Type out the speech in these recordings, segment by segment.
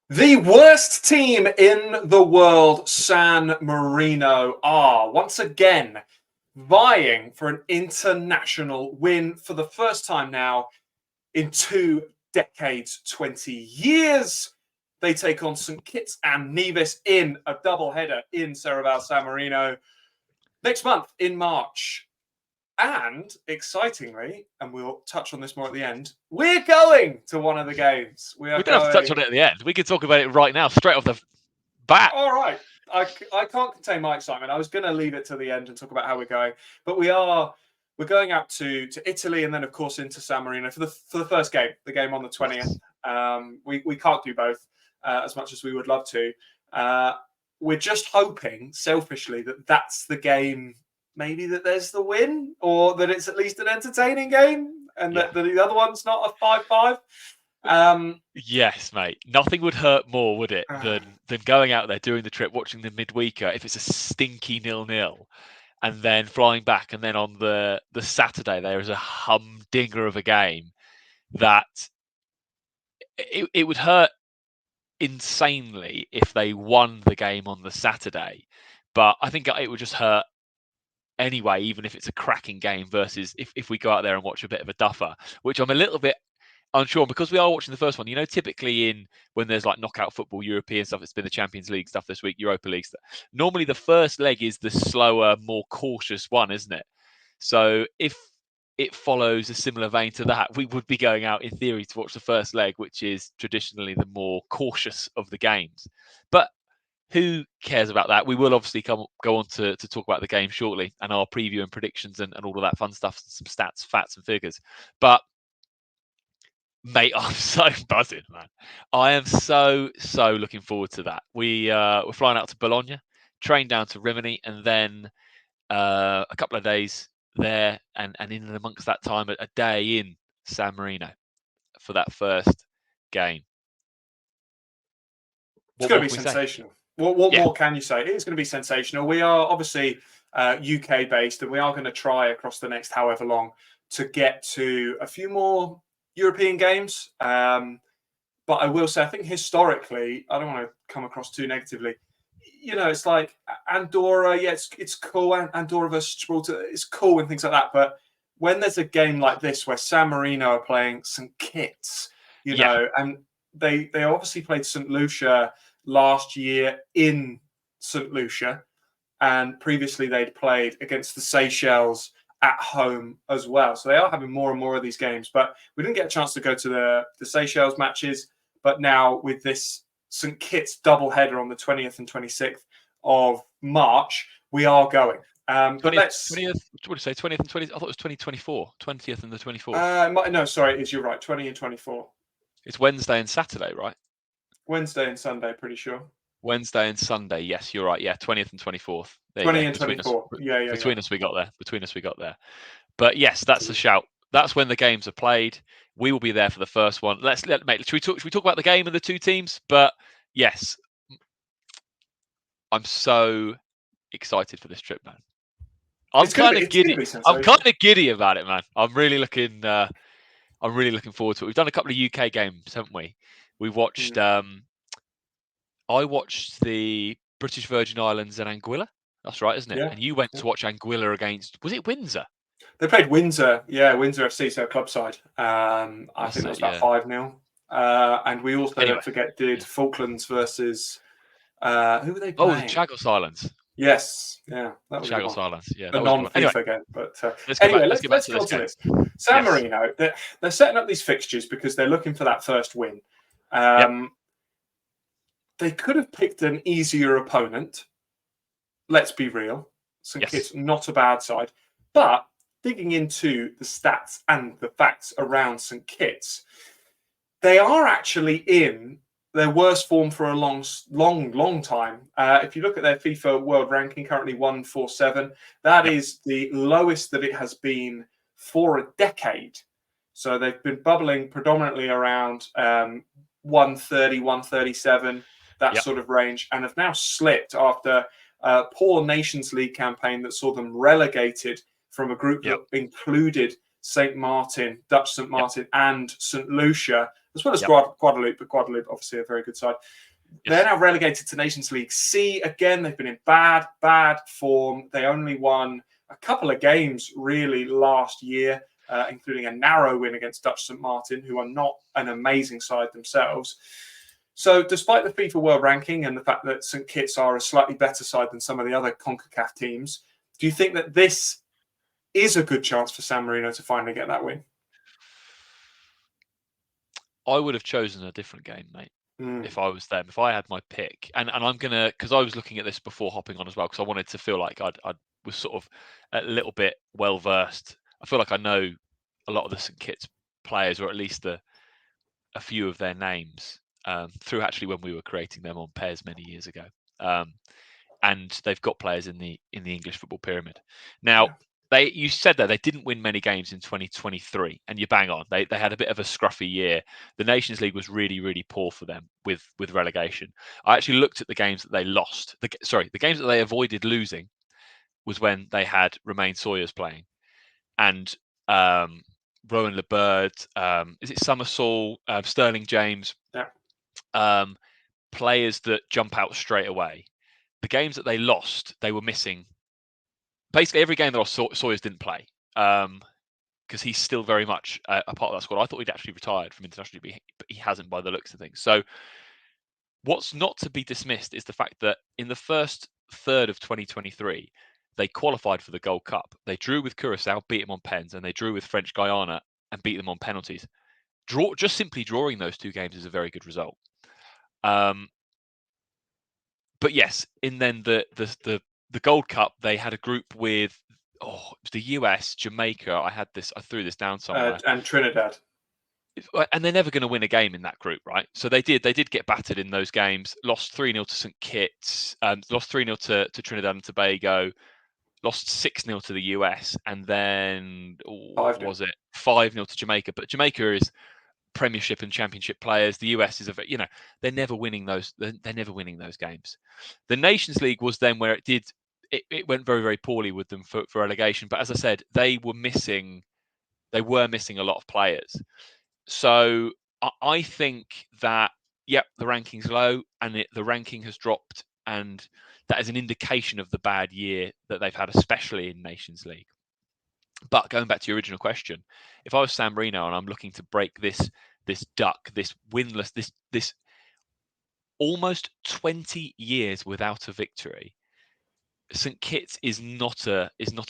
The worst team in the world, San Marino, are once again vying for an international win for the first time now in 2 decades, 20 years. They take on St Kitts and Nevis in a doubleheader in Serravalle San Marino next month in March. And excitingly, and we'll touch on this more at the end, we're going to one of the games. We don't have to touch on it at the end. We can talk about it right now, straight off the bat. All right. I can't contain my excitement. I was going to leave it to the end and talk about how we're going, but we're going out to Italy and then of course into San Marino for the first game, the game on the 20th. We can't do both as much as we would love to. We're just hoping selfishly that that's the game. Maybe that there's the win, or that it's at least an entertaining game, and that the other one's not a 5-5. Yes, mate. Nothing would hurt more, would it, than going out there, doing the trip, watching the midweeker, if it's a stinky 0-0, and then flying back, and then on the Saturday there is a humdinger of a game that it would hurt insanely if they won the game on the Saturday, but I think it would just hurt anyway, even if it's a cracking game, versus if we go out there and watch a bit of a duffer, which I'm a little bit unsure, because we are watching the first one. Typically when there's like knockout football, European stuff, it's been the Champions League stuff this week, Europa League stuff. Normally the first leg is the slower, more cautious one, isn't it? So if it follows a similar vein to that, we would be going out in theory to watch the first leg, which is traditionally the more cautious of the games. But who cares about that? We will obviously go on to talk about the game shortly, and our preview and predictions and all of that fun stuff, some stats, facts and figures. But mate, I'm so buzzing, man. I am so looking forward to that. We're flying out to Bologna, train down to Rimini, and then a couple of days there, and in amongst that time, a day in San Marino for that first game. It's going to be sensational. What more can you say? It's going to be sensational. We are obviously UK based, and we are going to try across the next however long to get to a few more European games. But I will say, I think historically, I don't want to come across too negatively. It's like Andorra. Yeah, it's cool. Andorra versus Gibraltar. It's cool and things like that. But when there's a game like this where San Marino are playing St Kitts, and they obviously played St Lucia last year in St Lucia, and previously they'd played against the Seychelles at home as well. So they are having more and more of these games, but we didn't get a chance to go to the Seychelles matches. But now with this St Kitts doubleheader on the 20th and 26th of March, we are going. 20th, what did you say? 20th and 20th? I thought it was 2024. 20th and the 24th. No, sorry, you're right. 20 and 24. It's Wednesday and Saturday, right? Wednesday and Sunday, pretty sure. Wednesday and Sunday, yes, you're right. Yeah, 20th and 24th. 20 and 24. Between us, we got there. But yes, that's a shout. That's when the games are played. We will be there for the first one. Should we talk about the game and the two teams? But yes, I'm so excited for this trip, man. I'm kind of giddy. I'm kind of giddy about it, man. I'm really looking forward to it. We've done a couple of UK games, haven't we? We watched. I watched the British Virgin Islands and Anguilla. That's right, isn't it? Yeah. And you went to watch Anguilla against. Was it Windsor? They played Windsor. Yeah, Windsor FC, so club side. I think it was about 5-0. And we also, don't forget, did Falklands versus. Who were they playing? Oh, the Chagos Islands. Yes, yeah, that was Chagos Islands. Yeah, the non-FIFA game. But anyway, let's go to this. San Marino. They're setting up these fixtures because they're looking for that first win. They could have picked an easier opponent. Let's be real. St Kitts, not a bad side. But digging into the stats and the facts around St Kitts, they are actually in their worst form for a long time. If you look at their FIFA world ranking, currently 147, that is the lowest that it has been for a decade. So they've been bubbling predominantly around 130, 137, that sort of range, and have now slipped after a poor Nations League campaign that saw them relegated from a group that included St Martin, Dutch St Martin, and St Lucia, as well as Guadeloupe, but Guadeloupe obviously a very good side. They're now relegated to Nations League C again. They've been in bad form. They only won a couple of games really last year, including a narrow win against Dutch St Martin, who are not an amazing side themselves. So despite the FIFA World Ranking and the fact that St Kitts are a slightly better side than some of the other CONCACAF teams, do you think that this is a good chance for San Marino to finally get that win? I would have chosen a different game, mate. If I was them, if I had my pick, and I'm gonna, because I was looking at this before hopping on as well, because I wanted to feel like I was sort of a little bit well versed. I feel like I know a lot of the St Kitts players, or at least a few of their names, through actually when we were creating them on pairs many years ago. And they've got players in the English football pyramid. Now, you said that they didn't win many games in 2023, and you bang on. They had a bit of a scruffy year. The Nations League was really, really poor for them with relegation. I actually looked at the games that they lost. The games that they avoided losing was when they had Romain Sawyers playing, and Rowan LeBird, is it Summersall, Sterling James, players that jump out straight away. The games that they lost, they were missing. Basically, every game that Sawyers didn't play, because he's still very much a part of that squad. I thought he'd actually retired from international, but he hasn't by the looks of things. So what's not to be dismissed is the fact that in the first third of 2023, they qualified for the Gold Cup. They drew with Curacao, beat them on pens, and they drew with French Guiana and beat them on penalties. Just simply drawing those two games is a very good result. But yes, in then the Gold Cup, they had a group with it was the US, Jamaica. I threw this down somewhere, and Trinidad. And they're never going to win a game in that group, right? So they did get battered in those games. Lost 3-0 to St Kitts, lost 3-0 to Trinidad and Tobago, lost 6-0 to the US, and then what was it? 5-0 to Jamaica. But Jamaica is Premiership and Championship players. The US is they're never winning those. They're never winning those games. The Nations League was then where it went very, very poorly with them for relegation. But as I said, they were missing a lot of players. So I think that the ranking's low and the ranking has dropped, and that is an indication of the bad year that they've had, especially in Nations League. But going back to your original question, if I was San Marino and I'm looking to break this duck, this winless, this almost 20 years without a victory, St Kitts is not a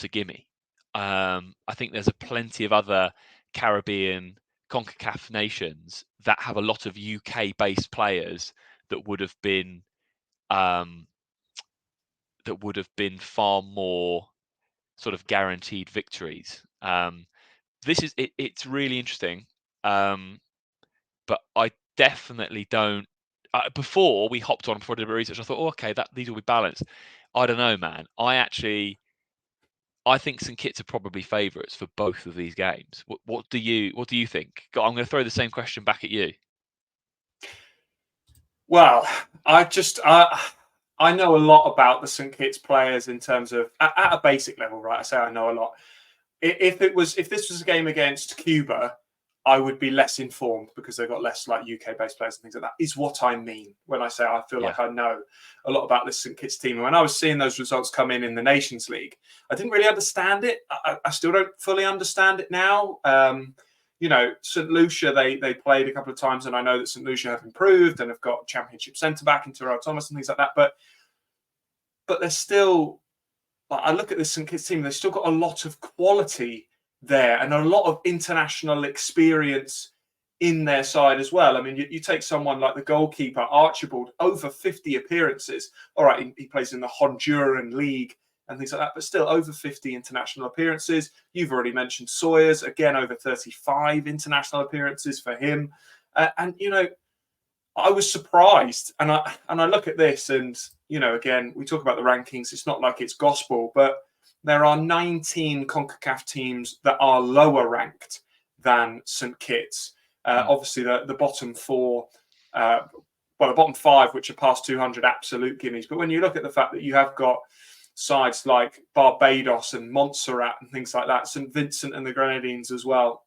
gimme. I think there's plenty of other Caribbean CONCACAF nations that have a lot of UK-based players that would have been far more sort of guaranteed victories. It's really interesting, but I definitely don't. Before we hopped on before I did research, I thought, okay, these will be balanced. I don't know, man. I think St Kitts are probably favourites for both of these games. What do you think? I'm going to throw the same question back at you. Well, I know a lot about the St Kitts players in terms of at a basic level, right? I say I know a lot. If this was a game against Cuba, I would be less informed because they've got less like UK-based players and things like that. Is what I mean when I say I feel like I know a lot about this St Kitts team. And when I was seeing those results come in the Nations League, I didn't really understand it. I still don't fully understand it now. St Lucia, they played a couple of times, and I know that St Lucia have improved and have got championship centre back in Terrell Thomas and things like that. But they're still. I look at this St Kitts team; they've still got a lot of quality there and a lot of international experience in their side as well. I mean, you take someone like the goalkeeper, Archibald, over 50 appearances. All right, he plays in the Honduran League and things like that, but still over 50 international appearances. You've already mentioned Sawyers, again, over 35 international appearances for him. I was surprised. And I look at this and, again, we talk about the rankings. It's not like it's gospel, but there are 19 CONCACAF teams that are lower ranked than St Kitts. Obviously, the bottom four, the bottom five, which are past 200 absolute gimmies. But when you look at the fact that you have got sides like Barbados and Montserrat and things like that, St Vincent and the Grenadines as well.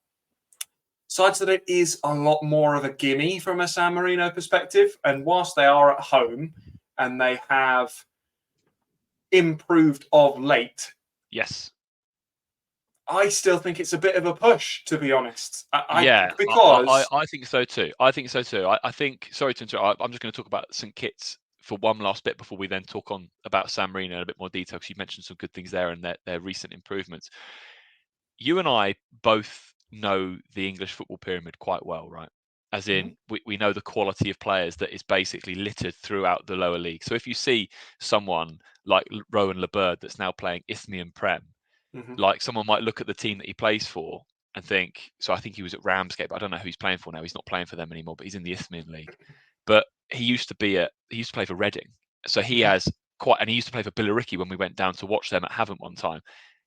Sides that it is a lot more of a gimme from a San Marino perspective. And whilst they are at home and they have improved of late, yes, I still think it's a bit of a push, to be honest. I think so too. I think so too. I think, sorry to interrupt, I'm just going to talk about St Kitts for one last bit before we then talk on about San Marino in a bit more detail, because you mentioned some good things there and their recent improvements. You and I both know the English football pyramid quite well, right? As in, we know the quality of players that is basically littered throughout the lower league. So if you see someone like Rowan Labird that's now playing Isthmian Prem, like someone might look at the team that he plays for and think, so I think he was at Ramsgate, but I don't know who he's playing for now. He's not playing for them anymore, but he's in the Isthmian League. But he used to play for Reading. So he has and he used to play for Billericay when we went down to watch them at Havant one time.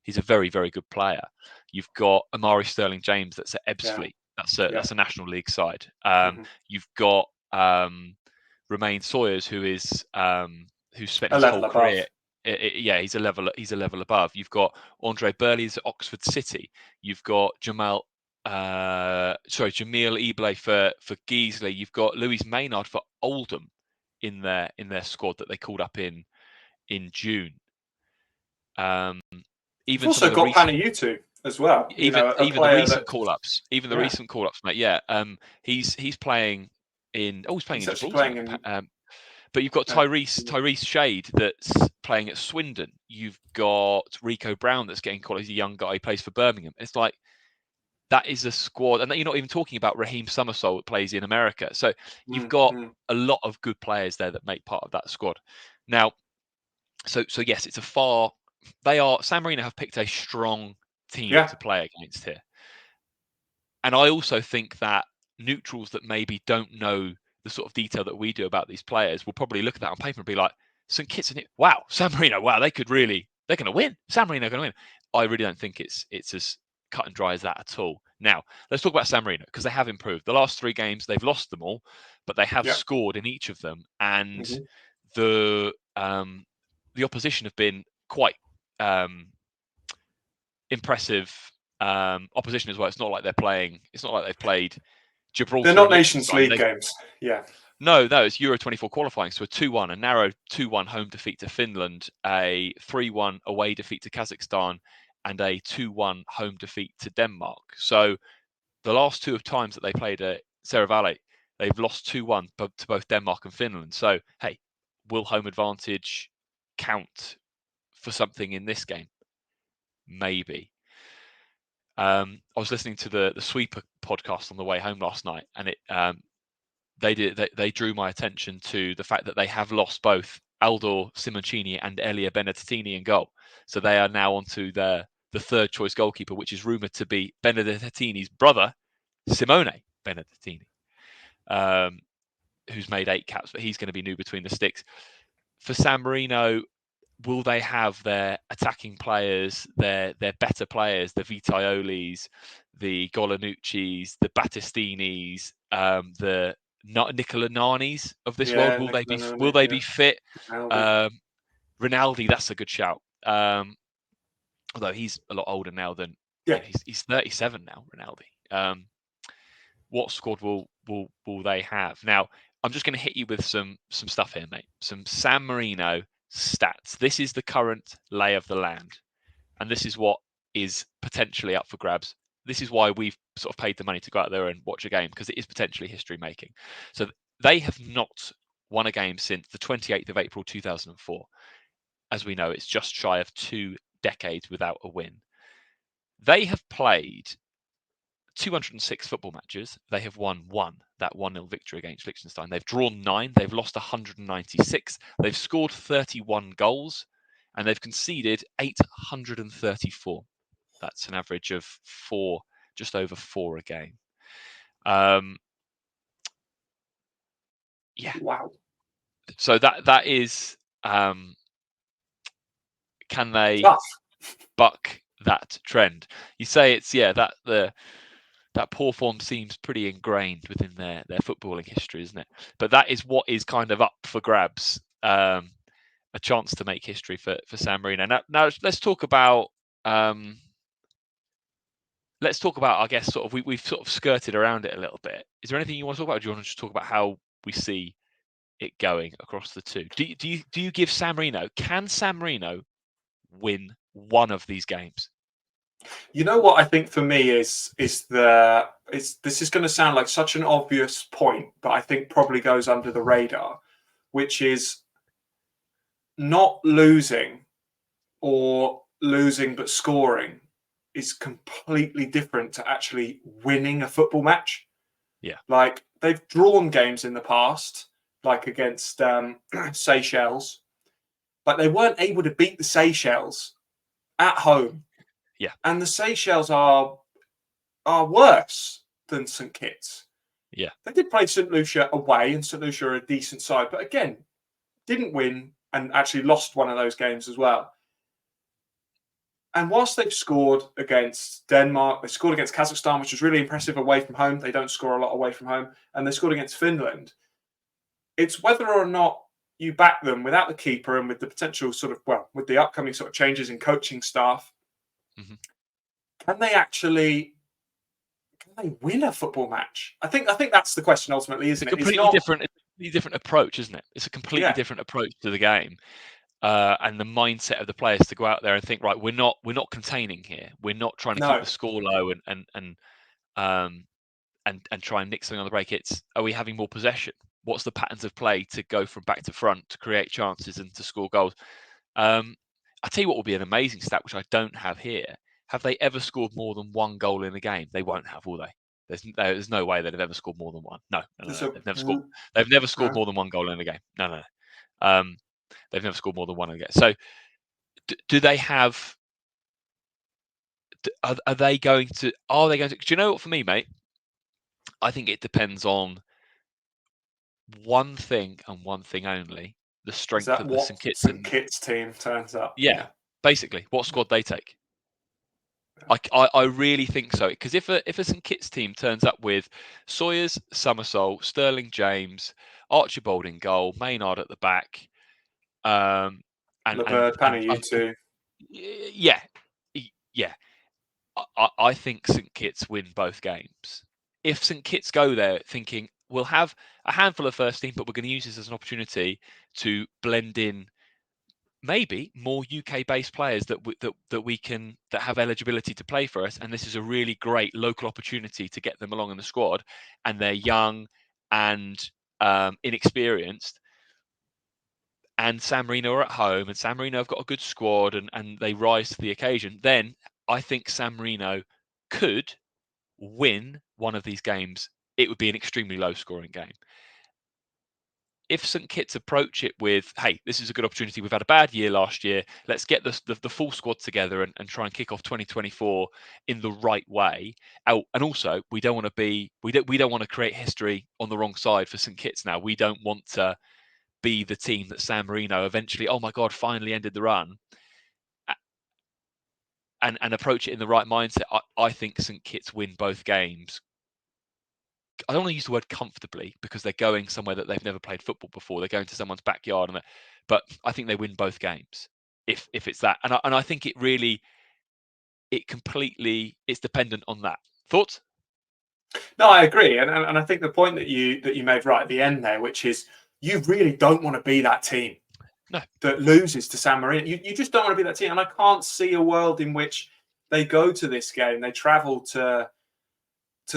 He's a very, very good player. You've got Amari Sterling James that's at Ebbsfleet. That's a National League side. You've got Romain Sawyers, who's spent his whole career. He's a level above. You've got Andre Burley's at Oxford City. You've got Jamil Eblay for Guiseley. You've got Louis Maynard for Oldham in their squad that they called up in June. You've also got Panayutu as well. The recent call-ups, mate. Yeah, he's playing in. Oh, he's playing in Gibraltar. But you've got Tyrese Shade that's playing at Swindon. You've got Rico Brown that's getting called. He's a young guy. He plays for Birmingham. It's like that is a squad, and you're not even talking about Raheem Summersole that plays in America. So you've got a lot of good players there that make part of that squad. Now, so yes, it's San Marino have picked a strong team to play against here. And I also think that neutrals that maybe don't know the sort of detail that we do about these players will probably look at that on paper and be like, St Kitts and Nevis, wow, San Marino, wow, they're going to win. San Marino are going to win. I really don't think it's as cut and dry as that at all. Now, let's talk about San Marino, because they have improved. The last 3 games, they've lost them all, but they have scored in each of them. And the opposition have been quite impressive opposition as well. It's not like they've played Gibraltar. They're not Nations League games. Yeah. No, it's Euro 24 qualifying. So a narrow 2-1 home defeat to Finland, a 3-1 away defeat to Kazakhstan, and a 2-1 home defeat to Denmark. So the last 2 times that they played at Serravalle, they've lost 2-1 to both Denmark and Finland. So, hey, will home advantage count for something in this game? Maybe. I was listening to the Sweeper podcast on the way home last night, and they drew my attention to the fact that they have lost both Aldor Simoncini and Elia Benedettini in goal. So they are now onto the third choice goalkeeper, which is rumoured to be Benedettini's brother, Simone Benedettini, who's made 8 caps, but he's going to be new between the sticks. For San Marino, will they have their attacking players, their better players, the Vitiolis, the Golanucci's, the Battistinis, the Nicola Nanis of this world? Will they be fit? Rinaldi, that's a good shout. Although he's a lot older now than he's 37 now, Rinaldi. What squad will they have? Now, I'm just going to hit you with some stuff here, mate. Some San Marino stats. This is the current lay of the land, and this is what is potentially up for grabs. This is why we've sort of paid the money to go out there and watch a game, because it is potentially history making. So they have not won a game since the 28th of April 2004. As we know, it's just shy of 2 decades without a win. They have played 206 football matches. They have won 1, that 1-0 victory against Liechtenstein. They've drawn 9. They've lost 196. They've scored 31 goals, and they've conceded 834. That's an average of just over 4 a game. Wow. So that is, can they buck that trend? You say it's that poor form seems pretty ingrained within their footballing history, isn't it? But that is what is kind of up for grabs. a chance to make history for San Marino. Now let's talk about. I guess, sort of we've sort of skirted around it a little bit. Is there anything you want to talk about? Or do you want to just talk about how we see it going across the two? Do you give San Marino? Can San Marino win one of these games? You know what I think for me is this is going to sound like such an obvious point, but I think probably goes under the radar, which is not losing or losing but scoring is completely different to actually winning a football match. Yeah. Like, they've drawn games in the past, like against Seychelles, but they weren't able to beat the Seychelles at home. Yeah. And the Seychelles are worse than St Kitts. Yeah. They did play St Lucia away, and St Lucia are a decent side, but again, didn't win and actually lost one of those games as well. And whilst they've scored against Denmark, they scored against Kazakhstan, which was really impressive away from home. They don't score a lot away from home. And they scored against Finland. It's whether or not you back them without the keeper and with the potential with the upcoming sort of changes in coaching staff. Mm-hmm. Can they win a football match? I think that's the question ultimately, isn't it? It's a completely different approach, isn't it? It's a completely different approach to the game. And the mindset of the players to go out there and think, right, we're not containing here. We're not trying to keep the score low and try and nick something on the break. It's, are we having more possession? What's the patterns of play to go from back to front to create chances and to score goals? I'll tell you what will be an amazing stat, which I don't have here. Have they ever scored more than one goal in a game? They won't have, will they? There's no way they've ever scored more than one. No. They've never scored. They've never scored more than one goal in a game. No. They've never scored more than one in a game. So, do they have? Are they going to? Do you know what? For me, mate, I think it depends on one thing and one thing only: the strength of the St Kitts team turns up. Yeah, basically, what squad they take. I really think so, because if a St Kitts team turns up with Sawyers, Somersault, Sterling James, Archibald in goal, Maynard at the back, and Panayiotou. Yeah. I think St Kitts win both games. If St Kitts go there thinking we'll have a handful of first team, but we're going to use this as an opportunity to blend in maybe more UK-based players that have eligibility to play for us, and this is a really great local opportunity to get them along in the squad, and they're young and inexperienced, and San Marino are at home, and San Marino have got a good squad, and they rise to the occasion, then I think San Marino could win one of these games. It would be an extremely low-scoring game. If St Kitts approach it with, hey, this is a good opportunity. We've had a bad year last year. Let's get the full squad together and try and kick off 2024 in the right way. Oh, and also, we don't want to create history on the wrong side for St Kitts now. We don't want to be the team that San Marino eventually, oh my God, finally ended the run. And approach it in the right mindset. I think St Kitts win both games. I don't want to use the word comfortably, because they're going somewhere that they've never played football before. They're going to someone's backyard, but I think they win both games if it's that. And I think it's dependent on that. Thoughts? No, I agree, and I think the point that you made right at the end there, which is you really don't want to be that team that loses to San Marino. You just don't want to be that team, and I can't see a world in which they go to this game, they travel to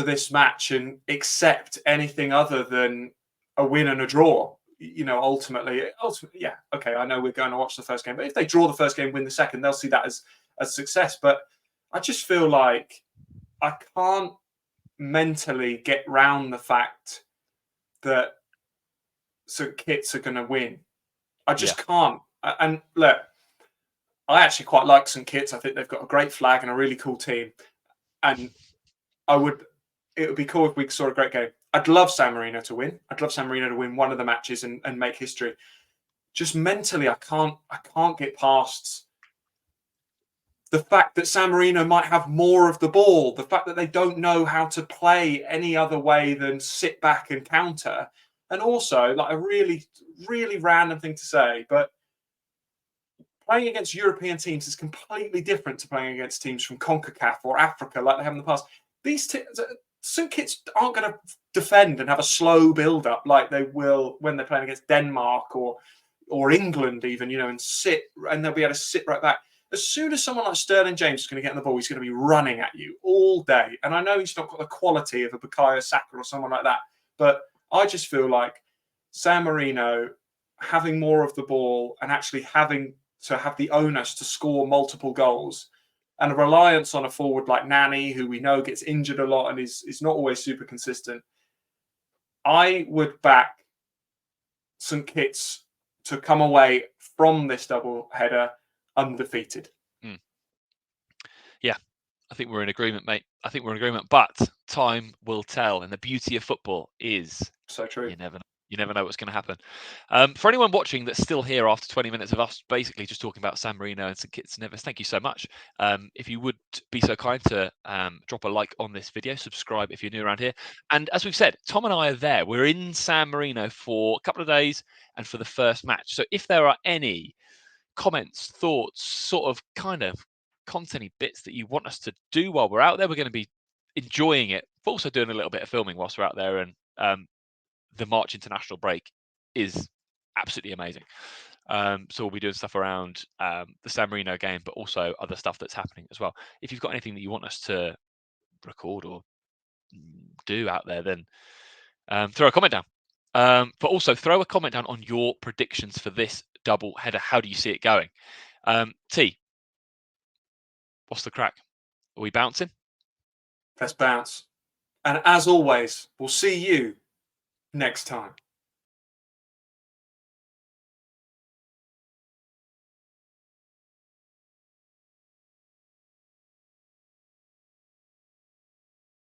this match and accept anything other than a win and a draw. Ultimately, yeah, okay, I know we're going to watch the first game, but if they draw the first game, win the second, they'll see that as success. But I just feel like I can't mentally get round the fact that St Kitts are going to win. I just can't. And look, I actually quite like St Kitts. I think they've got a great flag and a really cool team. And it would be cool if we saw a great game. I'd love San Marino to win. I'd love San Marino to win one of the matches and make history. Just mentally, I can't get past the fact that San Marino might have more of the ball, the fact that they don't know how to play any other way than sit back and counter. And also, like, a really, really random thing to say, but playing against European teams is completely different to playing against teams from CONCACAF or Africa like they have in the past. These St Kitts aren't going to defend and have a slow build-up like they will when they're playing against Denmark or England even, and they'll be able to sit right back. As soon as someone like Sterling James is going to get in the ball, he's going to be running at you all day. And I know he's not got the quality of a Bukayo Saka or someone like that, but I just feel like San Marino having more of the ball and actually having to have the onus to score multiple goals and a reliance on a forward like Nani, who we know gets injured a lot and is not always super consistent. I would back St Kitts to come away from this double header undefeated. Yeah, I think we're in agreement, mate. I think we're in agreement, but time will tell. And the beauty of football is so true. You never know what's going to happen. For anyone watching that's still here after 20 minutes of us basically just talking about San Marino and St Kitts and Nevis, thank you so much. If you would be so kind to drop a like on this video, subscribe if you're new around here. And as we've said, Tom and I are there. We're in San Marino for a couple of days and for the first match. So if there are any comments, thoughts, sort of kind of content-y bits that you want us to do while we're out there, we're going to be enjoying it, but also doing a little bit of filming whilst we're out there. And the March international break is absolutely amazing. So we'll be doing stuff around the San Marino game, but also other stuff that's happening as well. If you've got anything that you want us to record or do out there, then throw a comment down. But also throw a comment down on your predictions for this double header. How do you see it going? T, what's the crack? Are we bouncing? Let's bounce. And as always, we'll see you next time.